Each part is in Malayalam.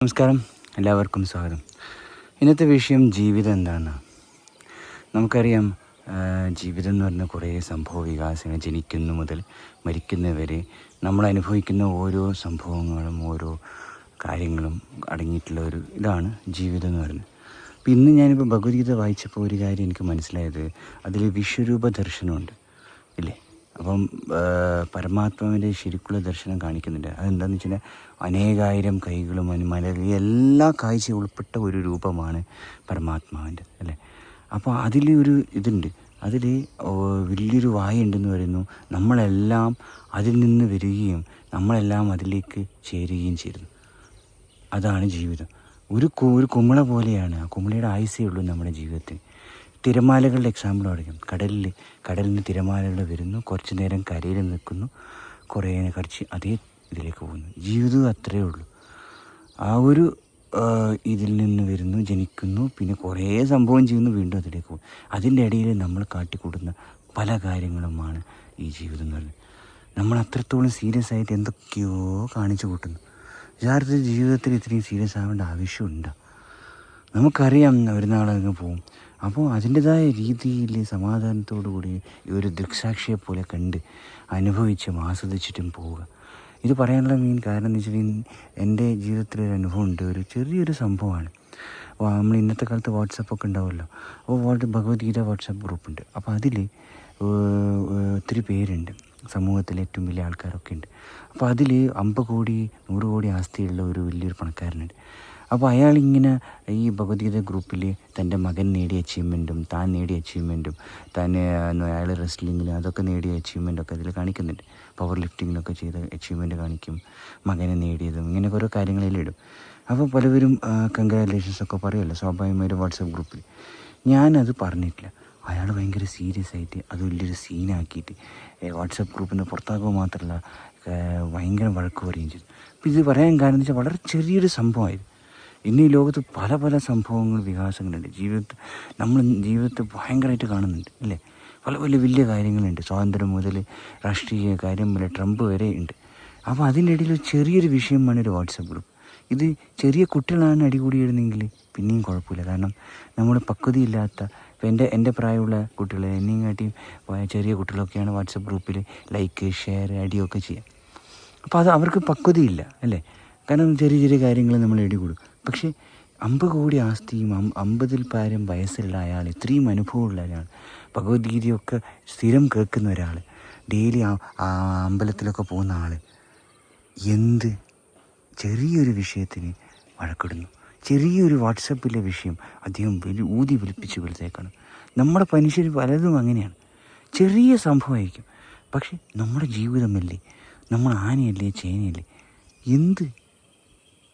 നമസ്കാരം, എല്ലാവർക്കും സ്വാഗതം. ഇന്നത്തെ വിഷയം ജീവിതം എന്താണെന്ന്. നമുക്കറിയാം, ജീവിതം എന്ന് പറഞ്ഞാൽ കുറേ സംഭവ വികാസങ്ങൾ, ജനിക്കുന്നു മുതൽ മരിക്കുന്നവരെ നമ്മൾ അനുഭവിക്കുന്ന ഓരോ സംഭവങ്ങളും ഓരോ കാര്യങ്ങളും അടങ്ങിയിട്ടുള്ള ഒരു ഇതാണ് ജീവിതം എന്ന് പറയുന്നത്. അപ്പോൾ ഇന്ന് ഞാനിപ്പോൾ ഭഗവത്ഗീത വായിച്ചപ്പോൾ ഒരു കാര്യം എനിക്ക് മനസ്സിലായത്, അതിൽ വിശ്വരൂപ ദർശനമുണ്ട് ഇല്ലേ. അപ്പം പരമാത്മാവിൻ്റെ ശരിക്കുള്ള ദർശനം കാണിക്കുന്നുണ്ട്. അതെന്താണെന്ന് വെച്ച് കഴിഞ്ഞാൽ അനേകായിരം കൈകളും മലകളും എല്ലാ കാഴ്ച ഉൾപ്പെട്ട ഒരു രൂപമാണ് പരമാത്മാവിൻ്റെ അല്ലേ. അപ്പോൾ അതിൽ ഒരു ഇതുണ്ട്, അതിൽ വലിയൊരു വായുണ്ടെന്ന് പറയുന്നു. നമ്മളെല്ലാം അതിൽ നിന്ന് വരികയും നമ്മളെല്ലാം അതിലേക്ക് ചേരുകയും ചെയ്യുന്നു. അതാണ് ജീവിതം. ഒരു കുമിള പോലെയാണ്. ആ കുമിളയുടെ ആയുസേ ഉള്ളൂ നമ്മുടെ ജീവിതത്തിന്. തിരമാലകളുടെ എക്സാമ്പിൾ പറയും. കടലിന് തിരമാലകൾ വരുന്നു, കുറച്ച് നേരം കരയിൽ നിൽക്കുന്നു, കുറേ കടിച്ച് അതേ ഇതിലേക്ക് പോകുന്നു. ജീവിതവും അത്രയേ ഉള്ളൂ. ആ ഒരു ഇതിൽ നിന്ന് വരുന്നു, ജനിക്കുന്നു, പിന്നെ കുറേ സംഭവം ചെയ്യുന്നു, വീണ്ടും അതിലേക്ക് പോകും. അതിൻ്റെ ഇടയിൽ നമ്മൾ കാട്ടിക്കൂട്ടുന്ന പല കാര്യങ്ങളുമാണ് ഈ ജീവിതം എന്ന് പറയുന്നത്. നമ്മൾ അത്രത്തോളം സീരിയസ് ആയിട്ട് എന്തൊക്കെയോ കാണിച്ചു കൂട്ടുന്നു. യഥാർത്ഥത്തിൽ ജീവിതത്തിൽ ഇത്രയും സീരിയസ് ആവേണ്ട ആവശ്യമുണ്ടോ? നമുക്കറിയാം ഒരു നാളങ്ങ് പോവും. അപ്പോൾ അതിൻ്റെതായ രീതിയിൽ സമാധാനത്തോടു കൂടി ഈ ഒരു ദൃക്സാക്ഷിയെ പോലെ കണ്ട് അനുഭവിച്ചും ആസ്വദിച്ചിട്ടും പോവുക. ഇത് പറയാനുള്ള മെയിൻ കാരണം എന്ന് വെച്ചിട്ടുണ്ടെങ്കിൽ, എൻ്റെ ജീവിതത്തിലൊരു അനുഭവം ഉണ്ട്. ഒരു ചെറിയൊരു സംഭവമാണ്. അപ്പോൾ നമ്മൾ ഇന്നത്തെ കാലത്ത് വാട്സപ്പൊക്കെ ഉണ്ടാവുമല്ലോ. അപ്പോൾ ഭഗവത്ഗീത വാട്സപ്പ് ഗ്രൂപ്പുണ്ട്. അപ്പോൾ അതിൽ ഒത്തിരി പേരുണ്ട്, സമൂഹത്തിലെ ഏറ്റവും വലിയ ആൾക്കാരൊക്കെ ഉണ്ട്. അപ്പോൾ അതിൽ 50 കോടി 100 കോടി ആസ്തിയുള്ള ഒരു വലിയൊരു പണക്കാരനുണ്ട്. അപ്പോൾ അയാളിങ്ങനെ ഈ ഭഗവത്ഗീത ഗ്രൂപ്പിൽ തൻ്റെ മകൻ നേടിയ അച്ചീവ്മെൻറ്റും താൻ നേടിയ അച്ചീവ്മെൻറ്റും അയാൾ റെസ്ലിങ്ങിൽ അതൊക്കെ നേടിയ അച്ചീവ്മെൻറ്റൊക്കെ അതിൽ കാണിക്കുന്നുണ്ട്. പവർ ലിഫ്റ്റിങ്ങിലൊക്കെ ചെയ്ത അച്ചീവ്മെൻറ്റ് കാണിക്കും, മകനെ നേടിയതും ഇങ്ങനെ ഓരോ കാര്യങ്ങളിലിടും. അപ്പോൾ പലവരും കൺഗ്രാജുലേഷൻസൊക്കെ പറയുമല്ലോ സ്വാഭാവികമായൊരു വാട്സപ്പ് ഗ്രൂപ്പിൽ. ഞാനത് പറഞ്ഞിട്ടില്ല. അയാൾ ഭയങ്കര സീരിയസ് ആയിട്ട് അത് വലിയൊരു സീനാക്കിയിട്ട് വാട്സപ്പ് ഗ്രൂപ്പിൽ നിന്ന് പുറത്താക്കുക മാത്രമല്ല, ഭയങ്കര വഴക്ക് പറയുകയും ചെയ്തു. അപ്പോൾ ഇത് പറയാൻ കാരണം എന്ന് വെച്ചാൽ വളരെ ചെറിയൊരു സംഭവമായിരുന്നു. ഇന്ന് ഈ ലോകത്ത് പല പല സംഭവങ്ങൾ, വികാസങ്ങളുണ്ട്. നമ്മൾ ജീവിതത്തെ ഭയങ്കരമായിട്ട് കാണുന്നുണ്ട് അല്ലേ. പല വലിയ കാര്യങ്ങളുണ്ട്. സ്വാതന്ത്ര്യം മുതൽ രാഷ്ട്രീയ കാര്യം മുതൽ ട്രംപ് വരെ ഉണ്ട്. അപ്പോൾ അതിൻ്റെ ഇടയിൽ ചെറിയൊരു വിഷയമാണ് ഒരു വാട്സപ്പ് ഗ്രൂപ്പ്. ഇത് ചെറിയ കുട്ടികളാണ് അടികൂടിയിരുന്നെങ്കിൽ പിന്നെയും കുഴപ്പമില്ല. കാരണം നമ്മൾ പക്വതയില്ലാത്ത, ഇപ്പോൾ എൻ്റെ പ്രായമുള്ള കുട്ടികൾ, എന്നെയും കാട്ടിയും ചെറിയ കുട്ടികളൊക്കെയാണ് വാട്സപ്പ് ഗ്രൂപ്പിൽ ലൈക്ക്, ഷെയർ, അടിയൊക്കെ ചെയ്യുക. അപ്പോൾ അത് അവർക്ക് പക്വതയില്ല അല്ലേ. കാരണം ചെറിയ കാര്യങ്ങൾ നമ്മൾ ഇടികൂടും. പക്ഷേ 50 കോടി ആസ്തിയും 50-ൽ പരം വയസ്സുള്ള അയാൾ, ഇത്രയും അനുഭവമുള്ള ഒരാൾ, ഭഗവത്ഗീതയൊക്കെ സ്ഥിരം കേൾക്കുന്ന ഒരാൾ, ഡെയിലി അമ്പലത്തിലൊക്കെ പോകുന്ന ആൾ, എന്ത് ചെറിയൊരു വിഷയത്തിന് വഴക്കിടുന്നു. ചെറിയൊരു വാട്സപ്പിലെ വിഷയം അദ്ദേഹം ഊതി വിളിപ്പിച്ച് വിളിച്ചേക്കണം. നമ്മുടെ മനുഷ്യർ പലതും അങ്ങനെയാണ്. ചെറിയ സംഭവമായിരിക്കും, പക്ഷെ നമ്മുടെ ജീവിതമല്ലേ, നമ്മൾ ആനയല്ലേ ചേനയല്ലേ, എന്ത്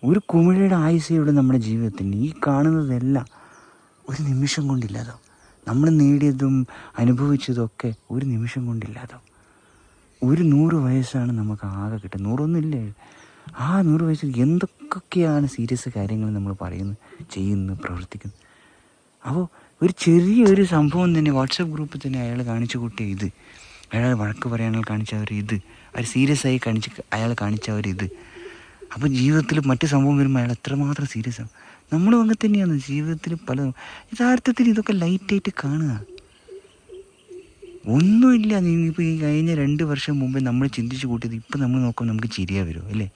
ഒരു കുമിഴയുടെ ആയുസ്സയുള്ള നമ്മുടെ ജീവിതത്തിന് ഈ കാണുന്നതെല്ലാം ഒരു നിമിഷം കൊണ്ടില്ലാതാവും. നമ്മൾ നേടിയതും അനുഭവിച്ചതൊക്കെ ഒരു നിമിഷം കൊണ്ടില്ലാതാവും. ഒരു 100 വയസ്സാണ് നമുക്ക് ആകെ കിട്ടുന്നത്. 100 ആ 100 വയസ്സിൽ എന്തൊക്കെയാണ് സീരിയസ് കാര്യങ്ങൾ നമ്മൾ പറയുന്നത്, ചെയ്യുന്നത്, പ്രവർത്തിക്കുന്നത്. അപ്പോൾ ഒരു ചെറിയൊരു സംഭവം തന്നെ വാട്സപ്പ് ഗ്രൂപ്പിൽ തന്നെ അയാൾ കാണിച്ചു കൂട്ടിയ ഇത്, അയാൾ വഴക്ക് പറയാനുള്ള കാണിച്ച ഇത്, അവർ സീരിയസ് ആയി അയാൾ കാണിച്ച ഇത്. അപ്പോൾ ജീവിതത്തിൽ മറ്റ് സംഭവം വരുമ്പോൾ അയാൾ എത്രമാത്രം സീരിയസ് ആകും. നമ്മളും അങ്ങനെ തന്നെയാണ് ജീവിതത്തിൽ പല. യഥാർത്ഥത്തിൽ ഇതൊക്കെ ലൈറ്റായിട്ട് കാണുക, ഒന്നുമില്ല. ഇപ്പോൾ ഈ കഴിഞ്ഞ 2 വർഷം മുമ്പേ നമ്മൾ ചിന്തിച്ച് കൂട്ടിയത് ഇപ്പം നമ്മൾ നോക്കുമ്പോൾ നമുക്ക് ചിരിയാ വരുമോ അല്ലേ.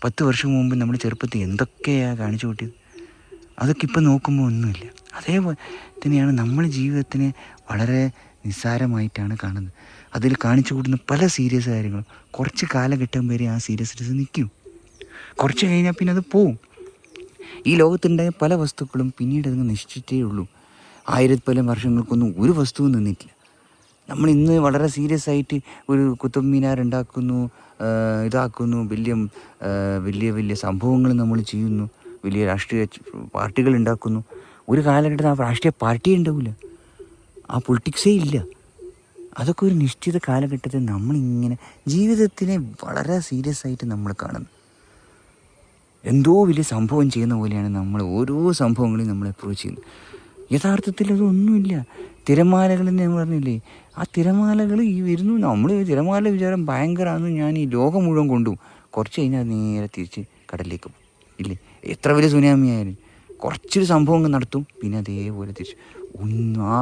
10 വർഷം മുമ്പ് നമ്മൾ ചെറുപ്പത്തിൽ എന്തൊക്കെയാണ് കാണിച്ചു കൂട്ടിയത്, അതൊക്കെ ഇപ്പം നോക്കുമ്പോൾ ഒന്നുമില്ല. അതേപോലെ തന്നെയാണ് നമ്മൾ ജീവിതത്തിനെ വളരെ നിസ്സാരമായിട്ടാണ് കാണുന്നത്. അതിൽ കാണിച്ചു കൂട്ടുന്ന പല സീരിയസ് കാര്യങ്ങളും കുറച്ച് കാലഘട്ടം വരെ ആ സീരിയസ്നെസ് നിൽക്കും. കുറച്ച് കഴിഞ്ഞാൽ പിന്നെ അത് പോവും. ഈ ലോകത്തുണ്ടായ പല വസ്തുക്കളും പിന്നീട് അതങ്ങ് നശിച്ചിട്ടേ ഉള്ളൂ. 1000 വർഷങ്ങൾക്കൊന്നും ഒരു വസ്തുവും നിന്നിട്ടില്ല. നമ്മൾ ഇന്ന് വളരെ സീരിയസ് ആയിട്ട് ഒരു കുത്തബ് മിനാർ ഉണ്ടാക്കുന്നു, ഇതാക്കുന്നു, വലിയ സംഭവങ്ങൾ നമ്മൾ ചെയ്യുന്നു, വലിയ രാഷ്ട്രീയ പാർട്ടികൾ ഉണ്ടാക്കുന്നു. ഒരു കാലഘട്ടത്തിൽ ആ രാഷ്ട്രീയ പാർട്ടി ഉണ്ടാവില്ല, ആ പൊളിറ്റിക്സേ ഇല്ല. അതൊക്കെ ഒരു നിശ്ചിത കാലഘട്ടത്തിൽ നമ്മളിങ്ങനെ ജീവിതത്തിനെ വളരെ സീരിയസ് ആയിട്ട് നമ്മൾ കാണുന്നു. എന്തോ വലിയ സംഭവം ചെയ്യുന്ന പോലെയാണ് നമ്മൾ ഓരോ സംഭവങ്ങളെയും നമ്മൾ അപ്രോച്ച് ചെയ്യുന്നത്. യഥാർത്ഥത്തിൽ അതൊന്നുമില്ല. തിരമാലകളെന്ന് ഞാൻ പറഞ്ഞില്ലേ, ആ തിരമാലകൾ ഈ വരുന്നു. നമ്മൾ തിരമാല വിചാരം ഭയങ്കരമാണെന്ന് ഞാൻ ഈ ലോകം മുഴുവൻ കൊണ്ടുപോകും. കുറച്ച് കഴിഞ്ഞാൽ നേരെ തിരിച്ച് കടലിലേക്ക് പോകും ഇല്ലേ. എത്ര വലിയ സുനാമി ആയാലും കുറച്ചൊരു സംഭവം നടത്തും, പിന്നെ അതേപോലെ തിരിച്ചു ഒന്നും ആ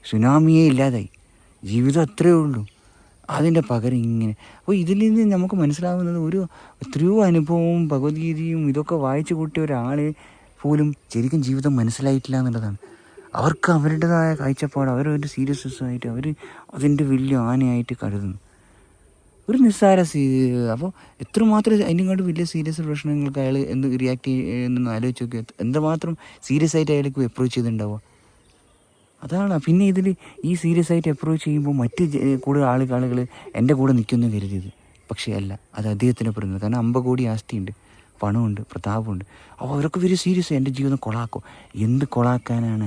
സുനാമിയേ ഇല്ലാതായി. ജീവിതം അത്രയേ ഉള്ളൂ. അതിൻ്റെ പകരം ഇങ്ങനെ. അപ്പോൾ ഇതിൽ നിന്ന് നമുക്ക് മനസ്സിലാവുന്നത് എത്രയോ അനുഭവവും ഭഗവത്ഗീതയും ഇതൊക്കെ വായിച്ചു കൂട്ടിയ ഒരാൾ പോലും ശരിക്കും ജീവിതം മനസ്സിലായിട്ടില്ല എന്നുള്ളതാണ്. അവർക്ക് അവരുടേതായ കാഴ്ചപ്പാട്, അവരൊരു സീരിയസ്നെസ് ആയിട്ട് അവർ അതിൻ്റെ വലിയ ആനയായിട്ട് കരുതുന്നു. ഒരു നിസ്സാര അപ്പോൾ എത്രമാത്രം അതിനെക്കാട്ട് വലിയ സീരിയസ് പ്രശ്നങ്ങൾക്ക് അയാൾ എന്ത് റിയാക്ട് ചെയ്യുന്നതെന്ന് ആലോചിച്ച് നോക്കി. എന്തുമാത്രം സീരിയസ് ആയിട്ട് അയാൾക്ക് അപ്രോച്ച് ചെയ്തിട്ടുണ്ടാവുക. അതാണ്. പിന്നെ ഇതിൽ ഈ സീരിയസ് ആയിട്ട് അപ്രോച്ച് ചെയ്യുമ്പോൾ മറ്റ് കൂടുതൽ ആളുകൾ എൻ്റെ കൂടെ നിൽക്കുമെന്ന് കരുതിയത്. പക്ഷേ അല്ല, അത് അദ്ദേഹത്തിനെ പറയുന്നത്. കാരണം 50 കോടി ആസ്തിയുണ്ട്, പണമുണ്ട്, പ്രതാപമുണ്ട്. അപ്പോൾ അവരൊക്കെ വലിയ സീരിയസ്, എൻ്റെ ജീവിതം കൊളാക്കും. എന്ത് കൊളാക്കാനാണ്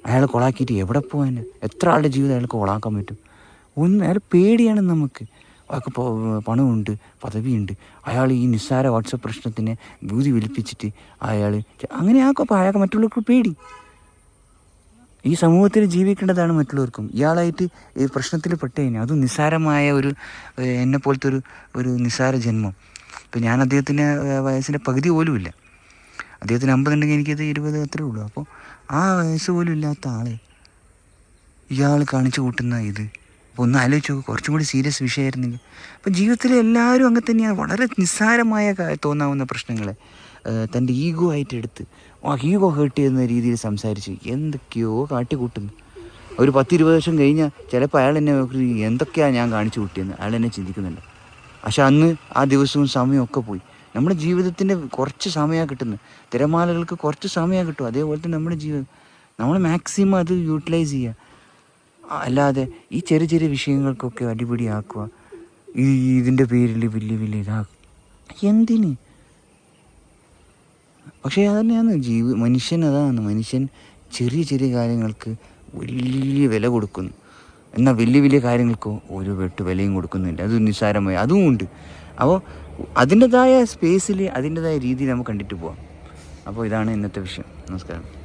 അയാൾ കൊളാക്കിയിട്ട് എവിടെ പോകാൻ? എത്ര ആളുടെ ജീവിതം അയാൾക്ക് കൊളാക്കാൻ പറ്റും? അയാൾ പേടിയാണ് നമുക്ക്. അയാൾക്ക് പണമുണ്ട്, പദവിയുണ്ട്. അയാൾ ഈ നിസ്സാര വാട്സപ്പ് പ്രശ്നത്തിനെ ഭൂതി വലിപ്പിച്ചിട്ട് അയാൾ അങ്ങനെ ആക്കും. അപ്പോൾ അയാൾക്ക് മറ്റുള്ളവർക്ക് പേടി. ഈ സമൂഹത്തിൽ ജീവിക്കേണ്ടതാണ് മറ്റുള്ളവർക്കും. ഇയാളായിട്ട് ഈ പ്രശ്നത്തിൽ പെട്ട് കഴിഞ്ഞാൽ അതും നിസ്സാരമായ എന്നെ പോലത്തെ ഒരു നിസ്സാര ജന്മം. ഇപ്പം ഞാൻ അദ്ദേഹത്തിൻ്റെ വയസ്സിൻ്റെ പകുതി പോലും ഇല്ല. അദ്ദേഹത്തിന് 50 ഉണ്ടെങ്കിൽ എനിക്കത് 20 അത്രേ ഉള്ളൂ. അപ്പോൾ ആ വയസ്സ് പോലും ഇല്ലാത്ത ആൾ ഇയാൾ കാണിച്ചു കൂട്ടുന്ന അപ്പോൾ ഒന്ന് ആലോചിച്ച് നോക്കുക. കുറച്ചും കൂടി സീരിയസ് വിഷയമായിരുന്നെങ്കിൽ. അപ്പം ജീവിതത്തിൽ എല്ലാവരും അങ്ങനെ തന്നെയാണ്. വളരെ നിസ്സാരമായ തോന്നാവുന്ന പ്രശ്നങ്ങളെ തൻ്റെ ഈഗോ ആയിട്ട് എടുത്ത് ഈഗോ ഹേർട്ട് ചെയ്യുന്ന രീതിയിൽ സംസാരിച്ച് എന്തൊക്കെയോ കാട്ടിക്കൂട്ടുന്നു. ഒരു 10-20 വർഷം കഴിഞ്ഞാൽ ചിലപ്പോൾ അയാൾ എന്നെ എന്തൊക്കെയാണ് ഞാൻ കാണിച്ചു കൂട്ടിയെന്ന് അയാൾ എന്നെ ചിന്തിക്കുന്നുണ്ട്. പക്ഷെ അന്ന് ആ ദിവസവും സമയമൊക്കെ പോയി. നമ്മുടെ ജീവിതത്തിൻ്റെ കുറച്ച് സമയമാണ് കിട്ടുന്നത്. തിരമാലകൾക്ക് കുറച്ച് സമയം കിട്ടും. അതേപോലെ തന്നെ നമ്മുടെ ജീവിതം നമ്മൾ മാക്സിമം അത് യൂട്ടിലൈസ് ചെയ്യുക. അല്ലാതെ ഈ ചെറിയ ചെറിയ വിഷയങ്ങൾക്കൊക്കെ അടിപിടിയാക്കുക, ഇതിൻ്റെ പേരിൽ വലിയ ഇതാക്കുക, എന്തിന്? പക്ഷേ അതന്നെയാണ് മനുഷ്യൻ. അതാണ് മനുഷ്യൻ. ചെറിയ ചെറിയ കാര്യങ്ങൾക്ക് വലിയ വില കൊടുക്കുന്നു. എന്നാൽ വലിയ കാര്യങ്ങൾക്കോ ഒരു വിലയും കൊടുക്കുന്നില്ല. അത് നിസ്സാരമായി അതും ഉണ്ട്. അപ്പോൾ അതിൻ്റെതായ സ്പേസിൽ അതിൻ്റെതായ രീതിയിൽ നമുക്ക് കണ്ടിട്ട് പോവാം. അപ്പോൾ ഇതാണ് ഇന്നത്തെ വിഷയം. നമസ്കാരം.